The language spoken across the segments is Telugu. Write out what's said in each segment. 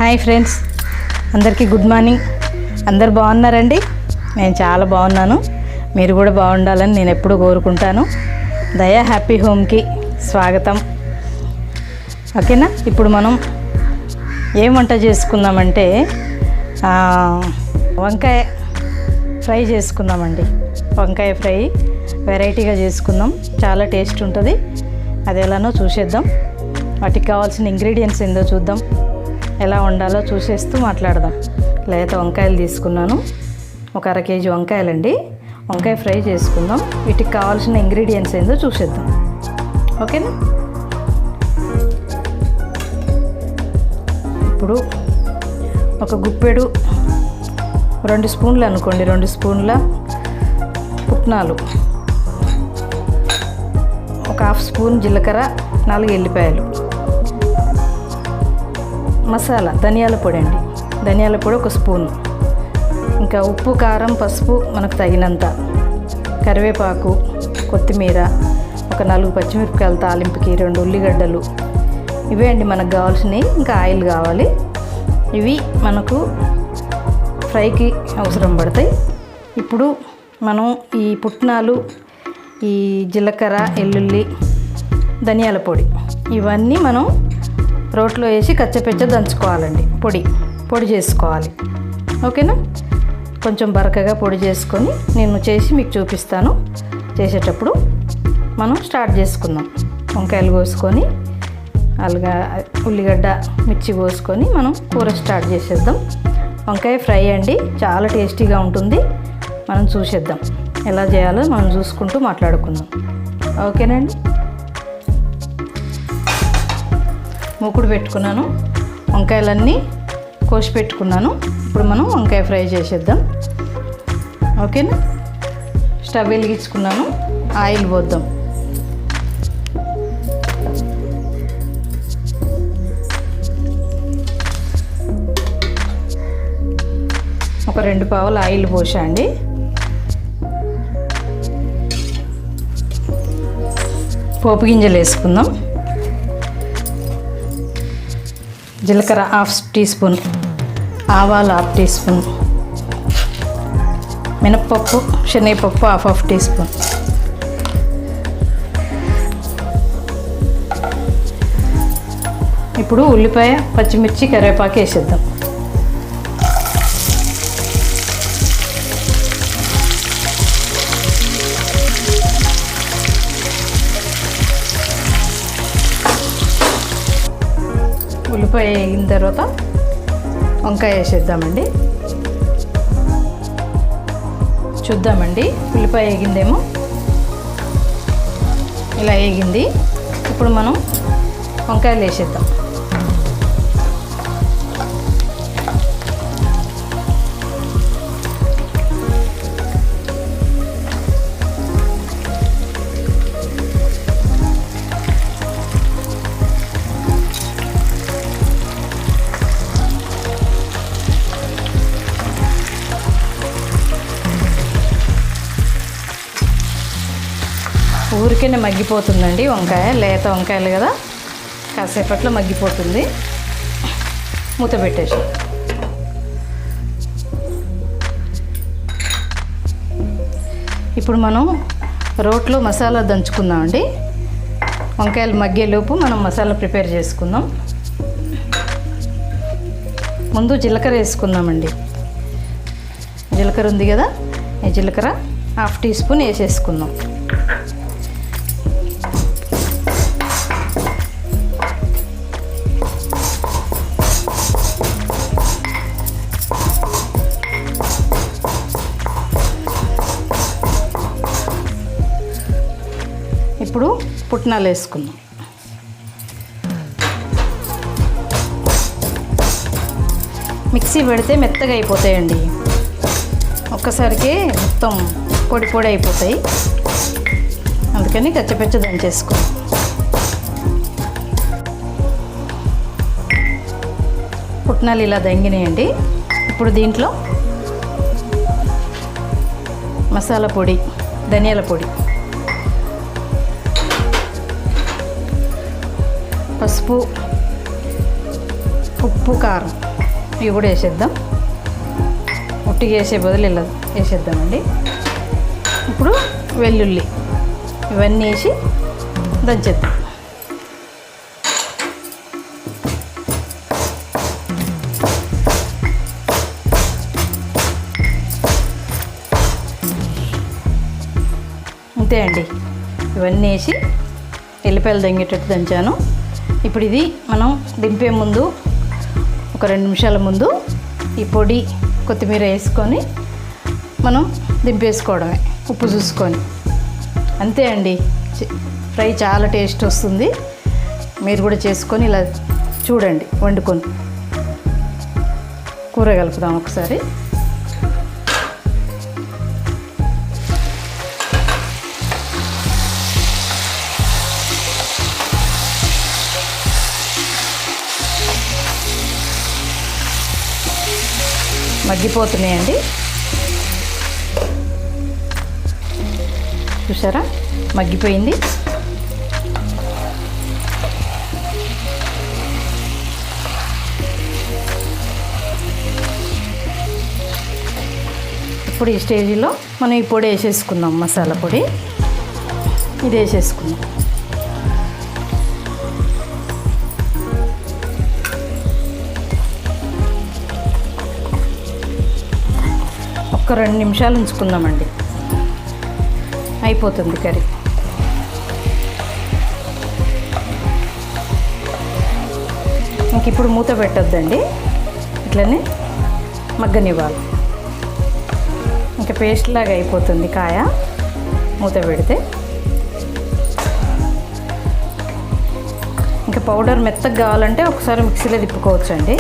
హాయ్ ఫ్రెండ్స్, అందరికీ గుడ్ మార్నింగ్. అందరు బాగున్నారండి? నేను చాలా బాగున్నాను. మీరు కూడా బాగుండాలని నేను ఎప్పుడూ కోరుకుంటాను. దయా హ్యాపీ హోమ్కి స్వాగతం. ఓకేనా? ఇప్పుడు మనం ఏం వంట చేసుకుందామంటే వంకాయ ఫ్రై చేసుకుందామండి. వంకాయ ఫ్రై వెరైటీగా చేసుకుందాం, చాలా టేస్ట్ ఉంటుంది. అది ఎలానో చూసేద్దాం. వాటికి కావాల్సిన ఇంగ్రీడియంట్స్ ఏందో చూద్దాం, ఎలా వండాలో చూసేస్తూ మాట్లాడదాం. లేత వంకాయలు తీసుకున్నాను, ఒక 1/2 కేజీ వంకాయలండి. వంకాయ ఫ్రై చేసుకుందాం. వీటికి కావాల్సిన ఇంగ్రీడియంట్స్ ఏందో చూసేద్దాం. ఓకేనా? ఇప్పుడు ఒక గుప్పెడు 2 స్పూన్లు అనుకోండి, 2 స్పూన్ల పుట్నాలు, ఒక 1/2 స్పూన్ జీలకర్ర, 4 ఎల్లిపాయలు, మసాలా ధనియాల పొడి అండి, ధనియాల పొడి 1 స్పూన్, ఇంకా ఉప్పు, కారం, పసుపు మనకు తగినంత, కరివేపాకు, కొత్తిమీర, ఒక 4 పచ్చిమిరపకాయలు తాలింపుకి, 2 ఉల్లిగడ్డలు. ఇవే అండి మనకు కావాల్సినవి. ఇంకా ఆయిల్ కావాలి. ఇవి మనకు ఫ్రైకి అవసరం పడతాయి. ఇప్పుడు మనం ఈ పుట్నాలు, ఈ జీలకర్ర, ఎల్లుల్లి, ధనియాల పొడి ఇవన్నీ మనం రోట్లో వేసి కచ్చపెచ్చ దంచుకోవాలండి. పొడి చేసుకోవాలి. ఓకేనా? కొంచెం బరకగా పొడి చేసుకొని నేను చేసి మీకు చూపిస్తాను. చేసేటప్పుడు మనం స్టార్ట్ చేసుకుందాం. వంకాయలు కోసుకొని, ఉల్లిగడ్డ, మిర్చి కోసుకొని మనం కూర స్టార్ట్ చేసేద్దాం. వంకాయ ఫ్రై అండి, చాలా టేస్టీగా ఉంటుంది. మనం చూసేద్దాం ఎలా చేయాలో, మనం చూసుకుంటూ మాట్లాడుకుందాం. ఓకేనండి? మూకుడు పెట్టుకున్నాను, వంకాయలన్నీ కోసి పెట్టుకున్నాను. ఇప్పుడు మనం వంకాయ ఫ్రై చేసేద్దాం. ఓకేనా? స్టవ్ వెలిగించుకున్నాను, ఆయిల్ పోద్దాం. ఒక 2 పావులు ఆయిల్ పోసండి. పోపు గింజలు వేసుకుందాం. జీలకర్ర 1/2 టీ స్పూన్, ఆవాలు 1/2 టీ స్పూన్, మినప్పప్పు, శనగపప్పు 1/2 టీ స్పూన్. ఇప్పుడు ఉల్లిపాయ, పచ్చిమిర్చి, కరివేపాకు వేసేద్దాం. ఉల్లిపాయ వేగిన తర్వాత వంకాయ వేసేద్దామండి. చూద్దామండి ఉల్లిపాయ వేగిందేమో. ఇలా వేగింది. ఇప్పుడు మనం వంకాయలు వేసేద్దాం. ఊరికేనే మగ్గిపోతుందండి వంకాయ, లేత వంకాయలు కదా, కాసేపట్లో మగ్గిపోతుంది. మూత పెట్టేసి ఇప్పుడు మనం రోట్లో మసాలా దంచుకుందామండి. వంకాయలు మగ్గేలోపు మనం మసాలా ప్రిపేర్ చేసుకుందాం. ముందు జీలకర్ర వేసుకుందామండి. జీలకర్ర ఉంది కదా, ఈ జీలకర్ర 1/2 టీ స్పూన్ వేసేసుకుందాం. ఇప్పుడు పుట్నాలు వేసుకుందాం. మిక్సీ పెడితే మెత్తగా అయిపోతాయండి, ఒక్కసారికి మొత్తం పొడి పొడి అయిపోతాయి. అందుకని కచ్చపెచ్చ దంచేసుకోండి. పుట్నాలు ఇలా దంగినాయండి. ఇప్పుడు దీంట్లో మసాలా పొడి, ధనియాల పొడి, పసుపు, ఉప్పు, కారం, ఇవి కూడా వేసేద్దాం. ఉట్టిగా వేసే బదులు ఇలా వేసేద్దామండి. ఇప్పుడు వెల్లుల్లి ఇవన్నీ వేసి దంచేద్దాం. అంతే అండి. ఇవన్నీ వేసి ఎల్లిపాయలు దంగేటట్టు దంచాను. ఇప్పుడు ఇది మనం దింపే ముందు ఒక 2 నిమిషాల ముందు ఈ పొడి కొత్తిమీర వేసుకొని మనం దింపేసుకోవడమే, ఉప్పు చూసుకొని. అంతే అండి. ఫ్రై చాలా టేస్ట్ వస్తుంది. మీరు కూడా చేసుకొని ఇలా చూడండి, వండుకొని. కూర కలుపుదాం ఒకసారి. మగ్గిపోతున్నాయండి, చూసారా? మగ్గిపోయింది. ఇప్పుడు ఈ స్టేజ్లో మనం ఈ పొడి వేసేసుకుందాం, మసాలా పొడి. ఇది వేసేసుకుందాం. ఒక 2 నిమిషాలు ఉంచుకుందామండి, అయిపోతుంది కర్రీ. ఇంక ఇప్పుడు మూత పెట్టొద్దండి, ఇట్లనే మగ్గనివ్వాలి. ఇంకా పేస్ట్ లాగా అయిపోతుంది కాయ మూత పెడితే. ఇంకా పౌడర్ మెత్తగా కావాలంటే ఒకసారి మిక్సీలో తిప్పుకోవచ్చండి.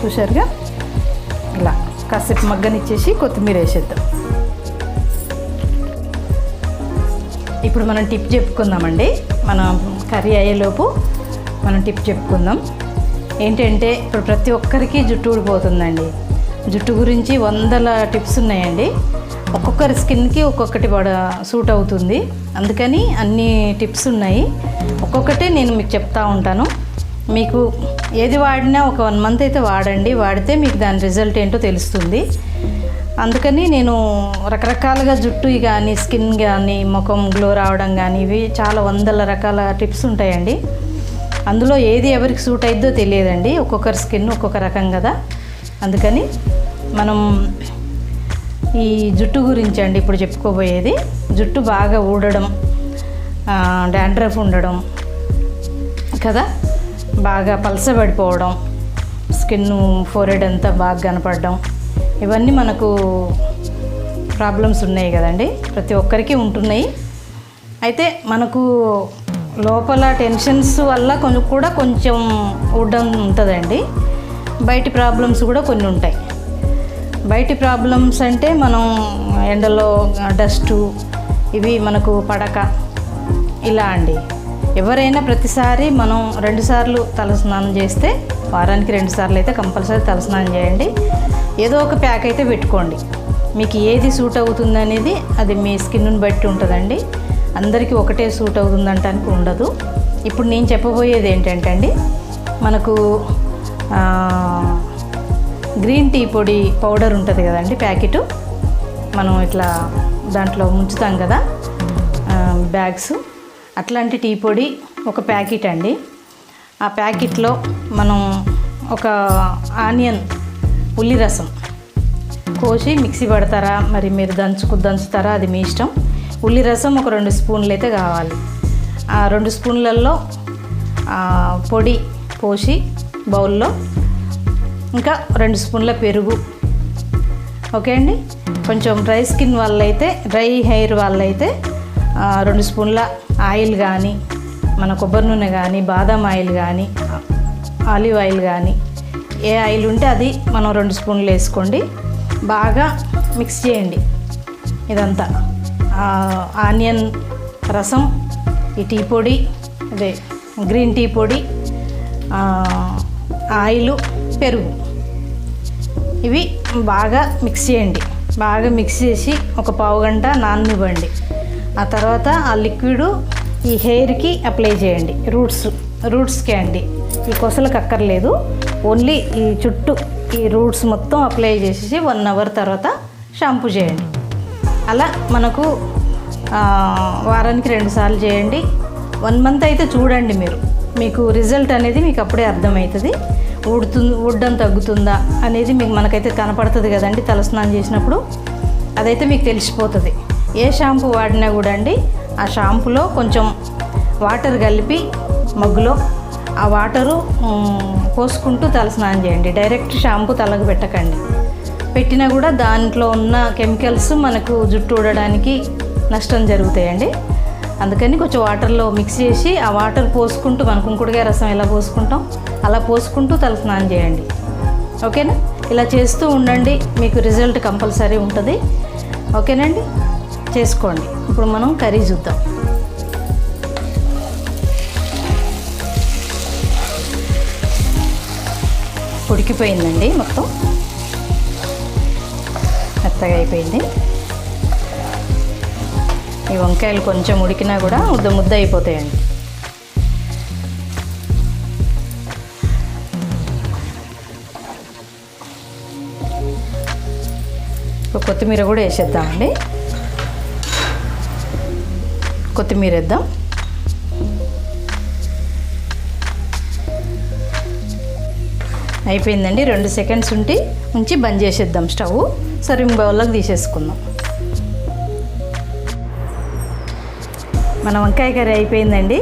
చూసారుగా, ఇలా కాసేపు మగ్గనిచ్చేసి కొత్తిమీర వేసేద్దాం. ఇప్పుడు మనం టిప్ చెప్పుకుందామండి. మనం కర్రీ అయ్యేలోపు మనం టిప్ చెప్పుకుందాం. ఏంటంటే ఇప్పుడు ప్రతి ఒక్కరికి జుట్టు ఊడిపోతుందండి. జుట్టు గురించి 100 టిప్స్ ఉన్నాయండి. ఒక్కొక్కరి స్కిన్కి ఒక్కొక్కటి సూట్ అవుతుంది. అందుకని అన్ని టిప్స్ ఉన్నాయి. ఒక్కొక్కటి నేను మీకు చెప్తా ఉంటాను. మీకు ఏది వాడినా ఒక 1 మంత్ అయితే వాడండి. వాడితే మీకు దాని రిజల్ట్ ఏంటో తెలుస్తుంది. అందుకని నేను రకరకాలుగా జుట్టు కానీ, స్కిన్ కానీ, ముఖం గ్లో రావడం కానీ, ఇవి చాలా 100 రకాల టిప్స్ ఉంటాయండి. అందులో ఏది ఎవరికి సూట్ అయిద్దో తెలియదండి. ఒక్కొక్కరి స్కిన్ ఒక్కొక్క రకం కదా. అందుకని మనం ఈ జుట్టు గురించి అండి ఇప్పుడు చెప్పుకోబోయేది. జుట్టు బాగా ఊడడం, డాండ్రఫ్ ఉండడం కదా, బాగా పలసబడిపోవడం, స్కిన్ ఫోరెడ్ అంతా బాగా కనపడడం, ఇవన్నీ మనకు ప్రాబ్లమ్స్ ఉన్నాయి కదండి. ప్రతి ఒక్కరికి ఉంటున్నాయి. అయితే మనకు లోపల టెన్షన్స్ వల్ల కొంచెం ఊడడం ఉంటుందండి. బయటి ప్రాబ్లమ్స్ కూడా కొన్ని ఉంటాయి. బయటి ప్రాబ్లమ్స్ అంటే మనం ఎండలో డస్టు ఇవి మనకు పడక ఇలా అండి. ఎవరైనా ప్రతిసారి మనం 2 సార్లు తలస్నానం చేస్తే, వారానికి 2 సార్లు అయితే కంపల్సరీ తలస్నానం చేయండి. ఏదో ఒక ప్యాక్ అయితే పెట్టుకోండి. మీకు ఏది సూట్ అవుతుంది అనేది అది మీ స్కిన్ను బట్టి ఉంటుందండి. అందరికీ ఒకటే సూట్ అవుతుందంటానికి ఉండదు. ఇప్పుడు నేను చెప్పబోయేది ఏంటంటే అండి, మనకు గ్రీన్ టీ పొడి పౌడర్ ఉంటుంది కదండి, ప్యాకెట్. మనం ఇట్లా దాంట్లో ముంచుతాం కదా బ్యాగ్స్, అట్లాంటి టీ పొడి ఒక ప్యాకెట్ అండి. ఆ ప్యాకెట్లో మనం ఒక ఆనియన్, ఉల్లి రసం కోసి మిక్సీ పడతారా, మరి మీరు దంచుతారా, అది మీ ఇష్టం. ఉల్లి రసం ఒక 2 స్పూన్లు అయితే కావాలి. ఆ 2 స్పూన్లలో పొడి పోసి బౌల్లో, ఇంకా 2 స్పూన్ల పెరుగు. ఓకే అండి. కొంచెం డ్రై స్కిన్ వాళ్ళైతే, డ్రై హెయిర్ వాళ్ళైతే 2 స్పూన్ల ఆయిల్ కానీ, మన కొబ్బరి నూనె కానీ, బాదం ఆయిల్ కానీ, ఆలివ్ ఆయిల్ కానీ, ఏ ఆయిల్ ఉంటే అది మనం 2 స్పూన్లు వేసుకోండి. బాగా మిక్స్ చేయండి ఇదంతా. ఆనియన్ రసం, ఈ టీ పొడి, అదే గ్రీన్ టీ పొడి, ఆయిల్, పెరుగు, ఇవి బాగా మిక్స్ చేయండి. బాగా మిక్స్ చేసి ఒక పావు గంట నాననివ్వండి. ఆ తర్వాత ఆ లిక్విడ్ ఈ హెయిర్కి అప్లై చేయండి. రూట్స్కే అండి, ఈ కొసలకు అక్కర్లేదు. ఓన్లీ ఈ చుట్టూ ఈ రూట్స్ మొత్తం అప్లై చేసేసి 1 అవర్ తర్వాత షాంపూ చేయండి. అలా మనకు వారానికి 2 సార్లు చేయండి. 1 మంత్ అయితే చూడండి మీకు రిజల్ట్ అనేది మీకు అప్పుడే అర్థమవుతుంది. ఊడడం తగ్గుతుందా అనేది మనకైతే కనపడుతుంది కదండి తలస్నానం చేసినప్పుడు. అదైతే మీకు తెలిసిపోతుంది. ఏ షాంపూ వాడినా కూడా అండి ఆ షాంపూలో కొంచెం వాటర్ కలిపి మగ్గులో ఆ వాటరు పోసుకుంటూ తలస్నానం చేయండి. డైరెక్ట్ షాంపూ తలకు పెట్టకండి. పెట్టినా కూడా దాంట్లో ఉన్న కెమికల్స్ మనకు జుట్టు ఊడడానికి నష్టం జరుగుతాయండి. అందుకని కొంచెం వాటర్లో మిక్స్ చేసి ఆ వాటర్ పోసుకుంటూ మన కుంకుడుకాయ రసం ఎలా పోసుకుంటాం అలా పోసుకుంటూ తలస్నానం చేయండి. ఓకేనా? ఇలా చేస్తూ ఉండండి, మీకు రిజల్ట్ కంపల్సరీ ఉంటుంది. ఓకేనండి, చేసుకోండి. ఇప్పుడు మనం కర్రీ చూద్దాం. ఉడికిపోయిందండి, మొత్తం మెత్తగా అయిపోయింది. ఈ వంకాయలు కొంచెం ఉడికినా కూడా ముద్ద అయిపోతాయండి. ఇప్పుడు కొత్తిమీర కూడా వేసేద్దామండి. కొత్తిమీర వేద్దాం. అయిపోయిందండి. 2 సెకండ్స్ ఉంచి బంద్ చేసేద్దాం స్టవ్. సర్వింగ్ బౌల్లోకి తీసేసుకుందాం. మన వంకాయ కర్రీ అయిపోయిందండి.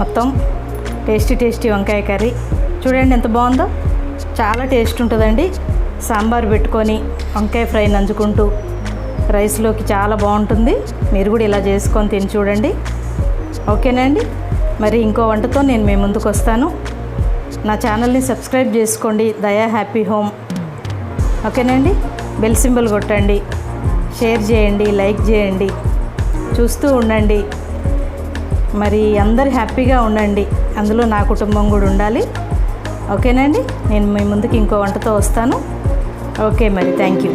మొత్తం టేస్టీ వంకాయ కర్రీ చూడండి ఎంత బాగుందో. చాలా టేస్ట్ ఉంటుందండి. సాంబార్ పెట్టుకొని వంకాయ ఫ్రై నంచుకుంటూ రైస్లోకి చాలా బాగుంటుంది. మీరు కూడా ఇలా చేసుకొని తిని చూడండి. ఓకేనండి, మరి ఇంకో వంటతో నేను మీ ముందుకు వస్తాను. నా ఛానల్ని సబ్స్క్రైబ్ చేసుకోండి, దయా హ్యాపీ హోమ్. ఓకేనండి, బెల్ సింబల్ కొట్టండి, షేర్ చేయండి, లైక్ చేయండి, చూస్తూ ఉండండి. మరి అందరు హ్యాపీగా ఉండండి, అందులో నా కుటుంబం కూడా ఉండాలి. ఓకేనండి, నేను మీ ముందుకు ఇంకో వంటతో వస్తాను. ఓకే, మరి థ్యాంక్ యూ.